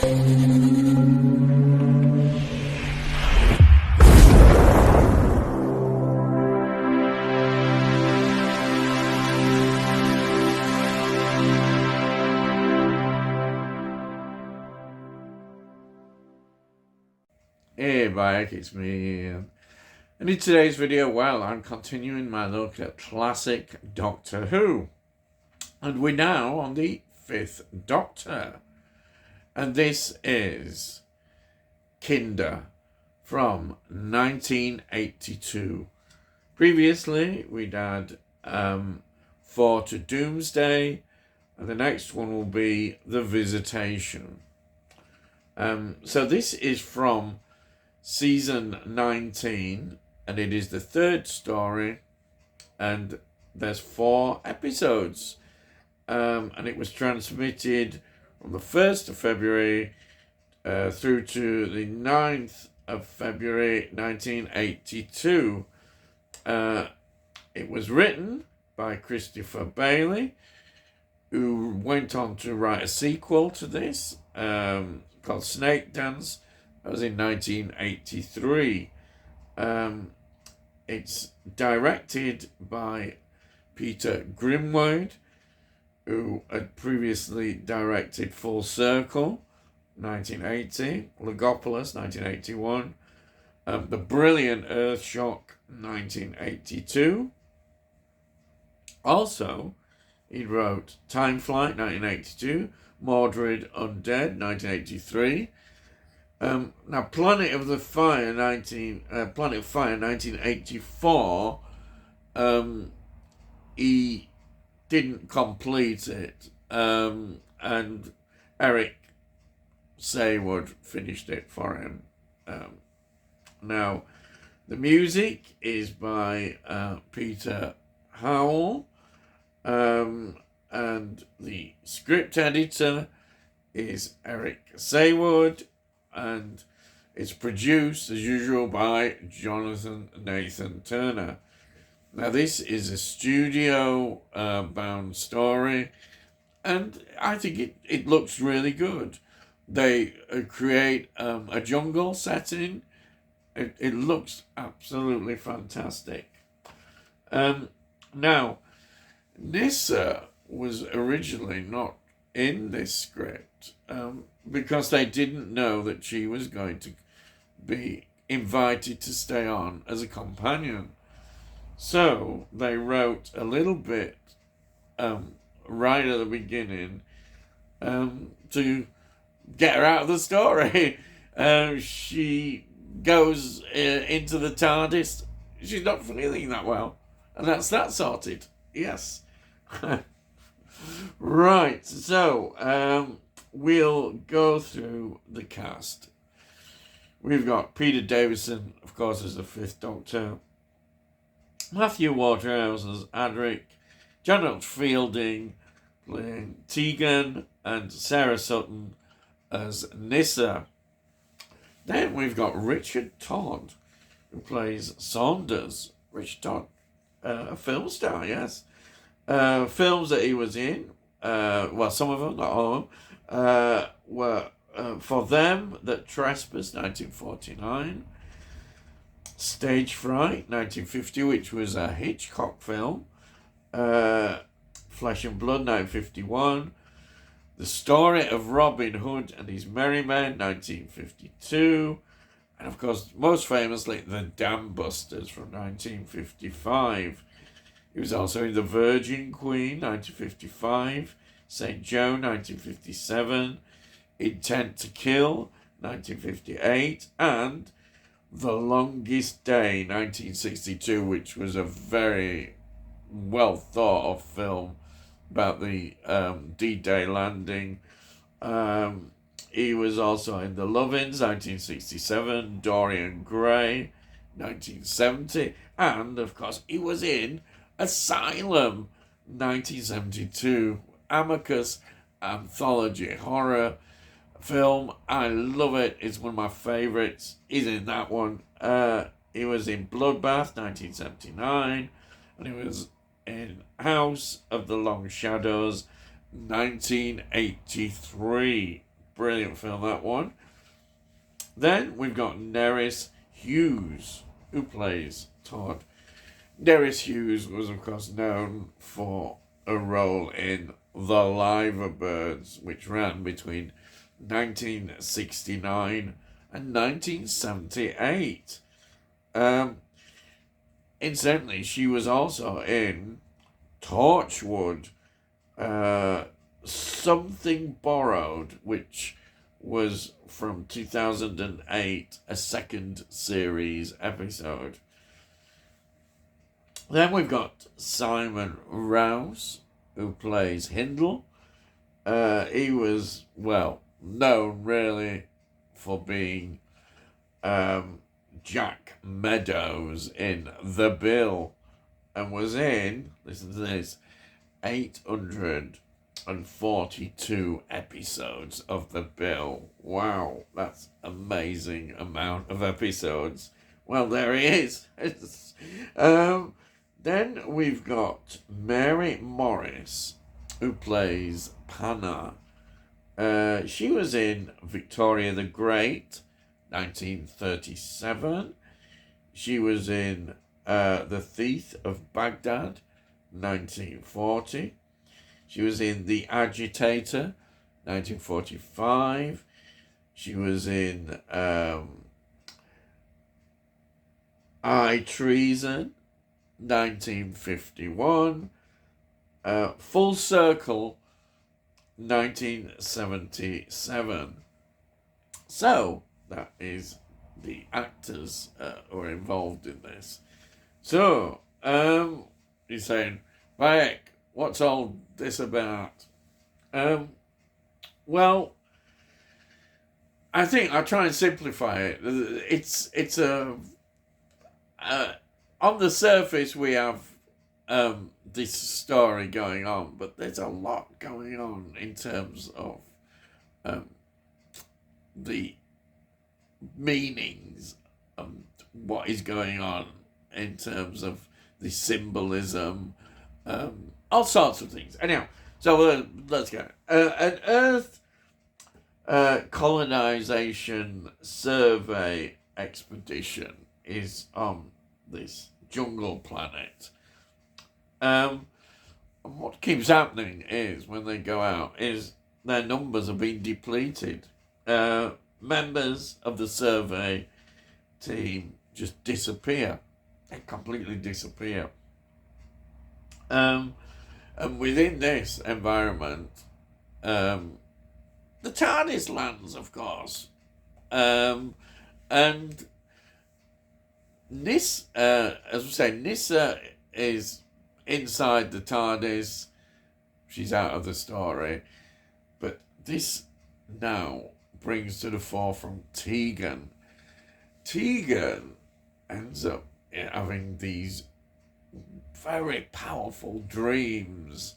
Hey Mike, it's me Ian. And in today's video, well, I'm continuing my look at classic Doctor Who. And we're now on the 5th Doctor. And this is Kinda from 1982. Previously, we'd had 4 to Doomsday, and the next one will be The Visitation. So this is from season 19, and it is the 3rd story, and there's 4 episodes, and it was transmitted from the 1st of February through to the 9th of February 1982. It was written by Christopher Bailey, who went on to write a sequel to this called Snake Dance. That was in 1983. It's directed by Peter Grimwade, who had previously directed Full Circle, 1980, Logopolis, 1981, The Brilliant Earthshock, 1982. Also, he wrote Time Flight, 1982, Mordred Undead, 1983. Now, Planet of Fire, 1984. He didn't complete it, and Eric Saywood finished it for him. Now, the music is by Peter Howell, and the script editor is Eric Saywood, and it's produced, as usual, by Jonathan Nathan Turner. Now, this is a studio-bound story, and I think it looks really good. They create a jungle setting. It looks absolutely fantastic. Now, Nyssa was originally not in this script because they didn't know that she was going to be invited to stay on as a companion. So they wrote a little bit right at the beginning to get her out of the story. She goes into the TARDIS. She's not feeling that well, and that's that sorted. Yes. Right, so we'll go through the cast. We've got Peter Davison, of course, as the 5th Doctor, Matthew Waterhouse as Adric, Janet Fielding playing Tegan, and Sarah Sutton as Nyssa. Then we've got Richard Todd, who plays Saunders. Richard Todd, a film star, yes. Films that he was in, well, some of them, not all of them, were For Them That Trespass, 1949, Stage Fright, 1950, which was a Hitchcock film, Flesh and Blood, 1951, The Story of Robin Hood and His Merry Men, 1952, and of course, most famously, The Dam Busters from 1955. He was also in The Virgin Queen, 1955, St. Joan, 1957, Intent to Kill, 1958, and The Longest Day, 1962, which was a very well thought of film about the D-Day landing. He was also in The Lovins, 1967, Dorian Gray, 1970, and of course he was in Asylum, 1972, Amicus anthology horror film. I love it. It's one of my favourites. He's in that one. He was in Bloodbath, 1979, and he was in House of the Long Shadows, 1983. brilliant film, that one. Then we've got Nerys Hughes, who plays Todd. Nerys Hughes was, of course, known for a role in The Liver Birds, which ran between 1969 and 1978. Incidentally, she was also in Torchwood, Something Borrowed, which was from 2008, a second series episode. Then we've got Simon Rouse, who plays Hindle. He was, well, known really for being Jack Meadows in The Bill, and was in, listen to this, 842 episodes of The Bill. Wow, that's amazing amount of episodes. Well, there he is. Then we've got Mary Morris, who plays Panna. She was in Victoria the Great, 1937. She was in The Thief of Baghdad, 1940. She was in The Agitator, 1945. She was in High Treason, 1951. Full Circle, 1977. So, that is the actors who are involved in this. So, you're saying, Bayek, what's all this about? Well, I think I'll try and simplify it. It's on the surface we have this story going on, but there's a lot going on in terms of the meanings and what is going on in terms of the symbolism, all sorts of things. Anyhow, so let's go. An Earth colonization survey expedition is on this jungle planet. What keeps happening is when they go out is their numbers are being depleted. Members of the survey team just disappear. They completely disappear. And within this environment, the TARDIS lands, of course. And as we say, Nyssa is inside the TARDIS. She's out of the story. But this now brings to the forefront Tegan. Tegan ends up having these very powerful dreams.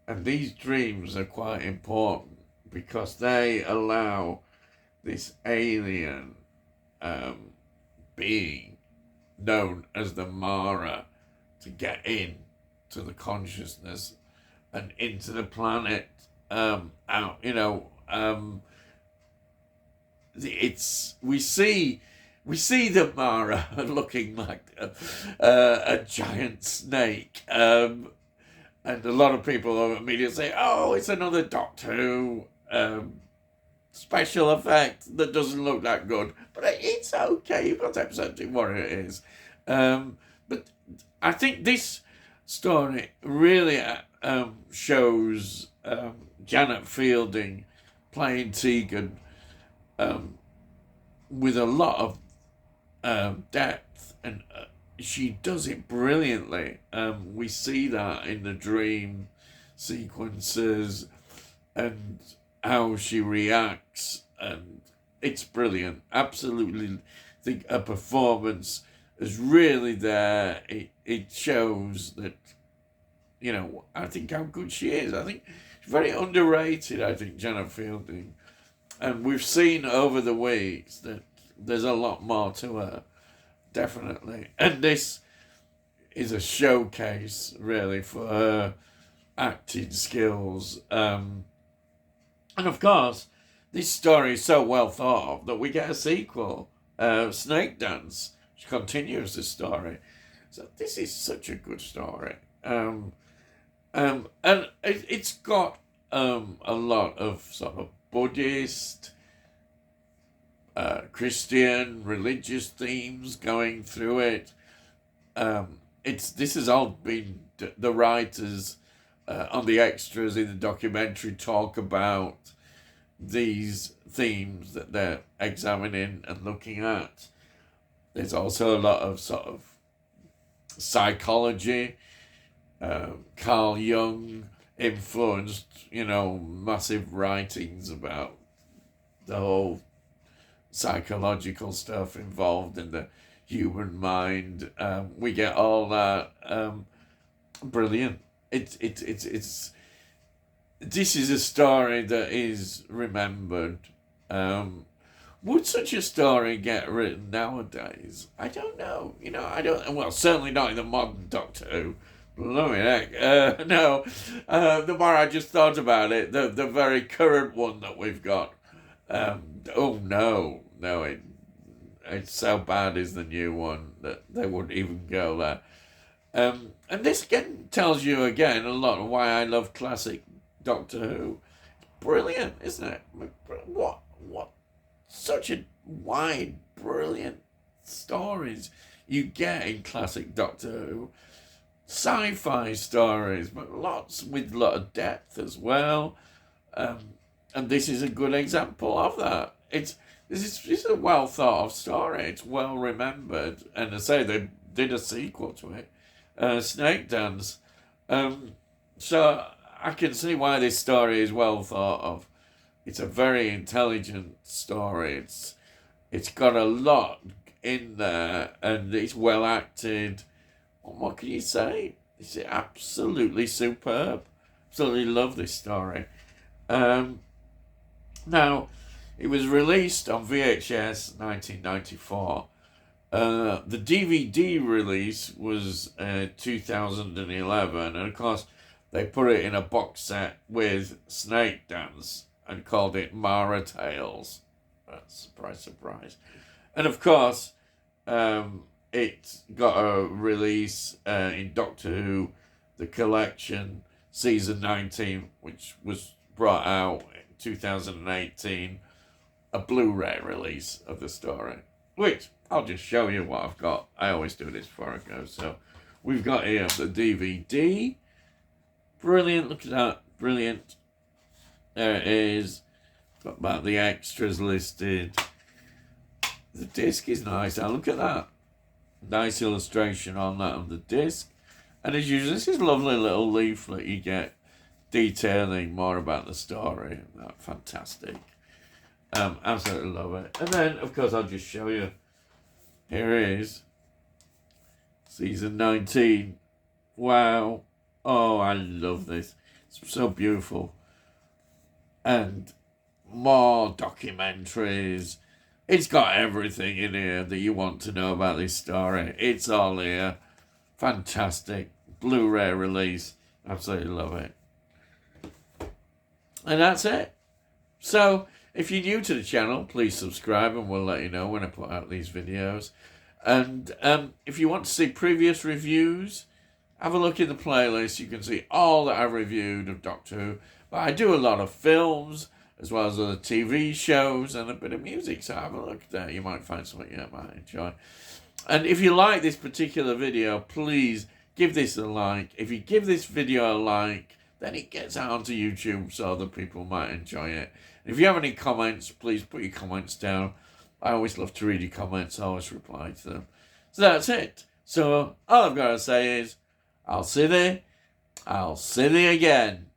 And these dreams are quite important because they allow this alien being known as the Mara to get in to the consciousness and into the planet. We see the Mara looking like a giant snake, and a lot of people immediately say, "Oh, it's another Doctor Who special effect that doesn't look that good." But it's okay. You've got to accept it what it is. But I think this story really shows Janet Fielding playing Tegan with a lot of depth, and she does it brilliantly. We see that in the dream sequences and how she reacts, and it's brilliant. Absolutely think her performance is really there. It shows that, I think how good she is. I think she's very underrated, I think, Janet Fielding. And we've seen over the weeks that there's a lot more to her, definitely. And this is a showcase, really, for her acting skills. And of course, this story is so well thought of that we get a sequel, Snake Dance, which continues the story. So this is such a good story. And it's got a lot of sort of Buddhist, Christian, religious themes going through it. This has all been the writers on the extras in the documentary talk about these themes that they're examining and looking at. There's also a lot of sort of psychology. Carl Jung influenced, massive writings about the whole psychological stuff involved in the human mind. We get all that. Brilliant. This is a story that is remembered. Would such a story get written nowadays? I don't know. Well, certainly not in the modern Doctor Who. Blooming heck. No. The more I just thought about it, the very current one that we've got. Oh, no. No, it's so bad is the new one that they wouldn't even go there. And this again tells you again a lot of why I love classic Doctor Who. Brilliant, isn't it? What such a wide, brilliant stories you get in classic Doctor Who. Sci-fi stories, but with a lot of depth as well. And this is a good example of that. This is a well thought of story. It's well remembered, and I say they did a sequel to it, Snake Dance. So I can see why this story is well thought of. It's a very intelligent story. It's got a lot in there, and it's well acted. What can you say? It's absolutely superb. Absolutely love this story. Now, it was released on VHS 1994. The DVD release was 2011, and of course they put it in a box set with Snake Dance and called it Mara Tales. Surprise, surprise. And of course, it got a release in Doctor Who, The Collection, Season 19, which was brought out in 2018, a Blu-ray release of the story, which I'll just show you what I've got. I always do this before I go. So we've got here the DVD. Brilliant, look at that, brilliant. There it is. Got about the extras listed. The disc is nice. Now look at that. Nice illustration on that on the disc. And as usual, this is a lovely little leaflet you get detailing more about the story. Fantastic. Absolutely love it. And then, of course, I'll just show you. Here it is. Season 19. Wow. Oh, I love this. It's so beautiful. And more documentaries. It's got everything in here that you want to know about this story. It's all here. Fantastic. Blu-ray release. Absolutely love it. And that's it. So, if you're new to the channel, please subscribe and we'll let you know when I put out these videos. And if you want to see previous reviews, have a look in the playlist. You can see all that I've reviewed of Doctor Who. But I do a lot of films, as well as other TV shows and a bit of music. So have a look there. You might find something you might enjoy. And if you like this particular video, please give this a like. If you give this video a like, then it gets out onto YouTube so other people might enjoy it. If you have any comments, please put your comments down. I always love to read your comments. I always reply to them. So that's it. So all I've got to say is, I'll see thee again.